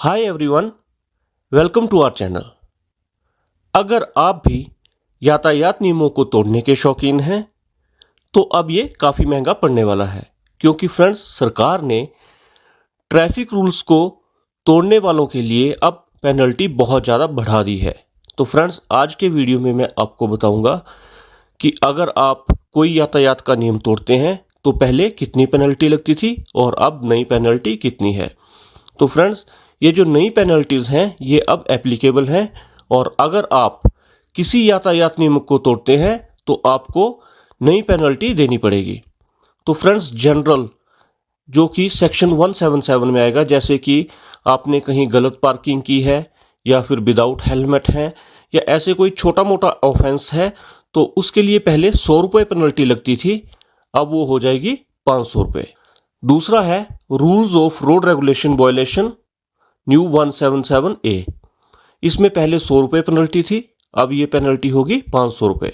Hi everyone, welcome to our channel. अगर आप भी यातायात नियमों को तोड़ने के शौकीन हैं तो अब ये काफ़ी महंगा पड़ने वाला है, क्योंकि फ्रेंड्स सरकार ने ट्रैफिक रूल्स को तोड़ने वालों के लिए अब पेनल्टी बहुत ज़्यादा बढ़ा दी है। तो फ्रेंड्स आज के वीडियो में मैं आपको बताऊंगा कि अगर आप कोई यातायात का नियम तोड़ते हैं तो पहले कितनी पेनल्टी लगती थी और अब नई पेनल्टी कितनी है। तो फ्रेंड्स ये जो नई पेनल्टीज़ हैं ये अब एप्लीकेबल हैं, और अगर आप किसी यातायात नियम को तोड़ते हैं तो आपको नई पेनल्टी देनी पड़ेगी। तो फ्रेंड्स जनरल जो कि सेक्शन 177 में आएगा, जैसे कि आपने कहीं गलत पार्किंग की है या फिर विदाउट हेलमेट है या ऐसे कोई छोटा मोटा ऑफेंस है, तो उसके लिए पहले 100 रुपये पेनल्टी लगती थी, अब वो हो जाएगी 500 रुपये। दूसरा है rules of road regulation violation new 177A। इसमें पहले 100 रुपये पेनल्टी थी, अब ये पेनल्टी होगी 500 रुपये।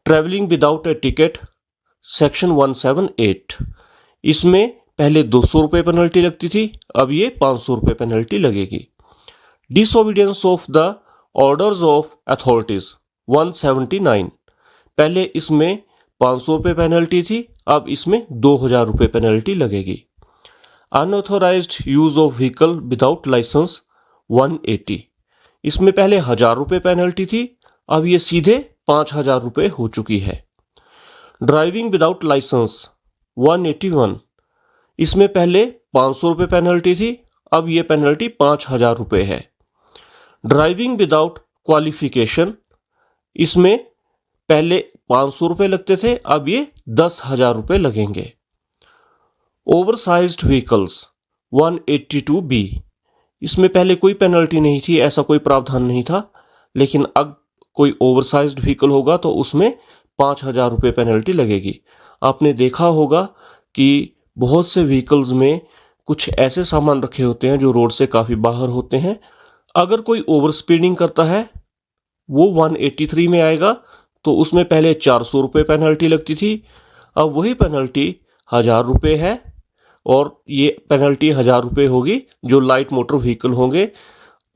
ट्रैवलिंग विदाउट ए टिकट सेक्शन 178, इसमें पहले 200 रुपये पेनल्टी लगती थी, अब ये 500 रुपये पेनल्टी लगेगी। Disobedience of the orders of authorities 179, पहले इसमें 500 रुपये पेनल्टी थी, अब इसमें 2000 रुपये पेनल्टी लगेगी। Unauthorised use of vehicle without licence 180, इसमें पहले 1000 रुपये पेनल्टी थी, अब ये सीधे 5000 रुपये हो चुकी है। ड्राइविंग विदाउट लाइसेंस 181, इसमें पहले 500 रुपये पेनल्टी थी, अब ये पेनल्टी 5000 रुपये है। ड्राइविंग विदाउट क्वालिफिकेशन, इसमें पहले 500 रुपये लगते थे, अब ये 10,000 रुपये लगेंगे। ओवरसाइज्ड व्हीकल्स 182B, इसमें पहले कोई पेनल्टी नहीं थी, ऐसा कोई प्रावधान नहीं था, लेकिन अब कोई ओवरसाइज्ड व्हीकल होगा तो उसमें 5000 रुपये पेनल्टी लगेगी। आपने देखा होगा कि बहुत से व्हीकल्स में कुछ ऐसे सामान रखे होते हैं जो रोड से काफ़ी बाहर होते हैं। अगर कोई ओवर स्पीडिंग करता है वो 183 में आएगा, तो उसमें पहले 400 रुपये पेनल्टी लगती थी, अब वही पेनल्टी 1000 रुपये है, और ये पेनल्टी 1000 रुपये होगी जो लाइट मोटर व्हीकल होंगे,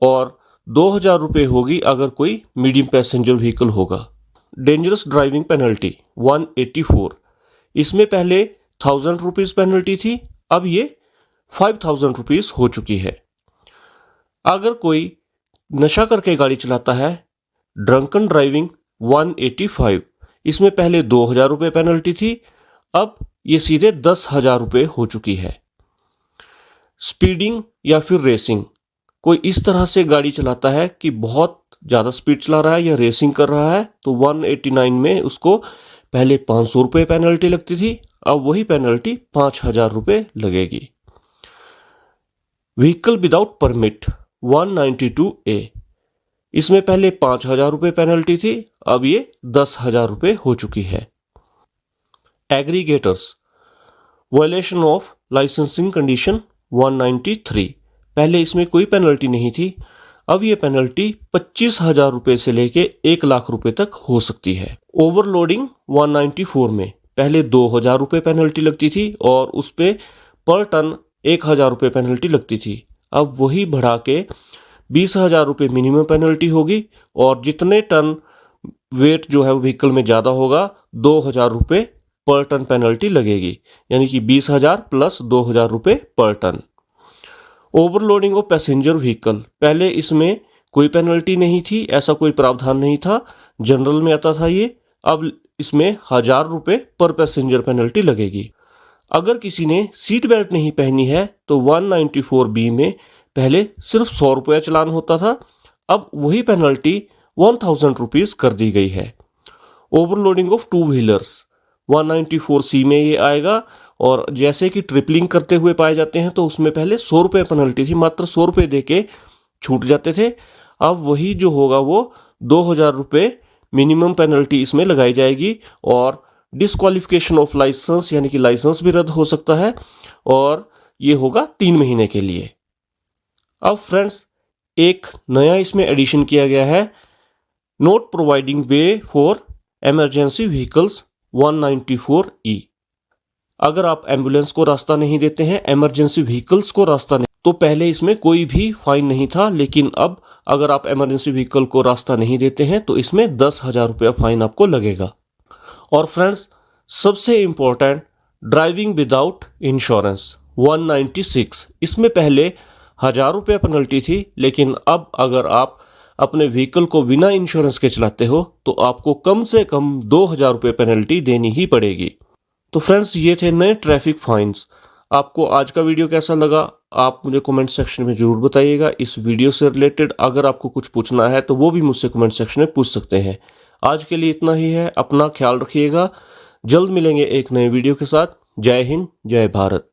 और 2000 रुपये होगी अगर कोई मीडियम पैसेंजर व्हीकल होगा। डेंजरस ड्राइविंग पेनल्टी 184, इसमें पहले 1000 रुपीज़ पेनल्टी थी, अब ये 5000 रुपीज़ हो चुकी है। अगर कोई नशा करके गाड़ी चलाता है, ड्रंकन ड्राइविंग 185, इसमें पहले 2000 रुपये पेनल्टी थी, अब ये सीधे 10,000 रुपये हो चुकी है। स्पीडिंग या फिर रेसिंग, कोई इस तरह से गाड़ी चलाता है कि बहुत ज़्यादा स्पीड चला रहा है या रेसिंग कर रहा है, तो 189 में उसको पहले 500 रुपये पेनल्टी लगती थी, अब वही पेनल्टी 5000 रुपये लगेगी। व्हीकल विदाउट परमिट 192A, इसमें पहले 5000 रुपये पेनल्टी थी, अब ये 10,000 रुपये हो चुकी है। Aggregators violation of licensing condition 193, पहले इसमें कोई पेनल्टी नहीं थी, अब ये पेनल्टी 25,000 रुपये से लेके 1 लाख रुपये तक हो सकती है। ओवरलोडिंग 194 में पहले 2000 रुपये पेनल्टी लगती थी और उस पे पर टन 1000 रुपये पेनल्टी लगती थी, अब वही बढ़ा के 20,000 रुपये मिनिमम पेनल्टी होगी, और जितने टन वेट जो है वो व्हीकल में ज़्यादा होगा 2000 रुपये पर टन पेनल्टी लगेगी, यानी कि 20,000 प्लस 2000 रुपये per ton. Overloading of passenger vehicle, पहले इसमें कोई पेनल्टी नहीं थी, ऐसा कोई प्रावधान नहीं था, जनरल में आता था ये, अब इसमें 1000 रुपये पर पैसेंजर पेनल्टी लगेगी। अगर किसी ने सीट बेल्ट नहीं पहनी है तो 194B में पहले सिर्फ 100 रुपये चलान होता था, अब वही पेनल्टी 1000 रुपीज़ कर दी गई है। Overloading of two wheelers 194C में ये आएगा, और जैसे कि ट्रिपलिंग करते हुए पाए जाते हैं तो उसमें पहले 100 रुपये पेनल्टी थी, मात्र 100 रुपये दे के छूट जाते थे, अब वही जो होगा वो 2000 रुपये मिनिमम पेनल्टी इसमें लगाई जाएगी। और डिसक्वालिफिकेशन ऑफ लाइसेंस, यानी कि लाइसेंस भी रद्द हो सकता है, और ये होगा 3 महीने के लिए। अब फ्रेंड्स एक नया इसमें एडिशन किया गया है, not providing way for emergency vehicles 194E, अगर आप एम्बुलेंस को रास्ता नहीं देते हैं, इमरजेंसी व्हीकल्स को रास्ता नहीं तो पहले इसमें कोई भी फाइन नहीं था, लेकिन अब अगर आप इमरजेंसी व्हीकल को रास्ता नहीं देते हैं तो इसमें 10,000 रुपया फाइन आपको लगेगा। और फ्रेंड्स, सबसे इंपॉर्टेंट, ड्राइविंग विदाउट इंश्योरेंस 196, इसमें पहले 1,000 रुपया पेनल्टी थी, लेकिन अब अगर आप अपने व्हीकल को बिना इंश्योरेंस के चलाते हो तो आपको कम से कम 2,000 रुपये पेनल्टी देनी ही पड़ेगी। तो फ्रेंड्स, ये थे नए ट्रैफिक फाइन्स। आपको आज का वीडियो कैसा लगा आप मुझे कमेंट सेक्शन में ज़रूर बताइएगा। इस वीडियो से रिलेटेड अगर आपको कुछ पूछना है तो वो भी मुझसे कमेंट सेक्शन में पूछ सकते हैं। आज के लिए इतना ही है, अपना ख्याल रखिएगा। जल्द मिलेंगे एक नए वीडियो के साथ। जय हिंद, जय भारत।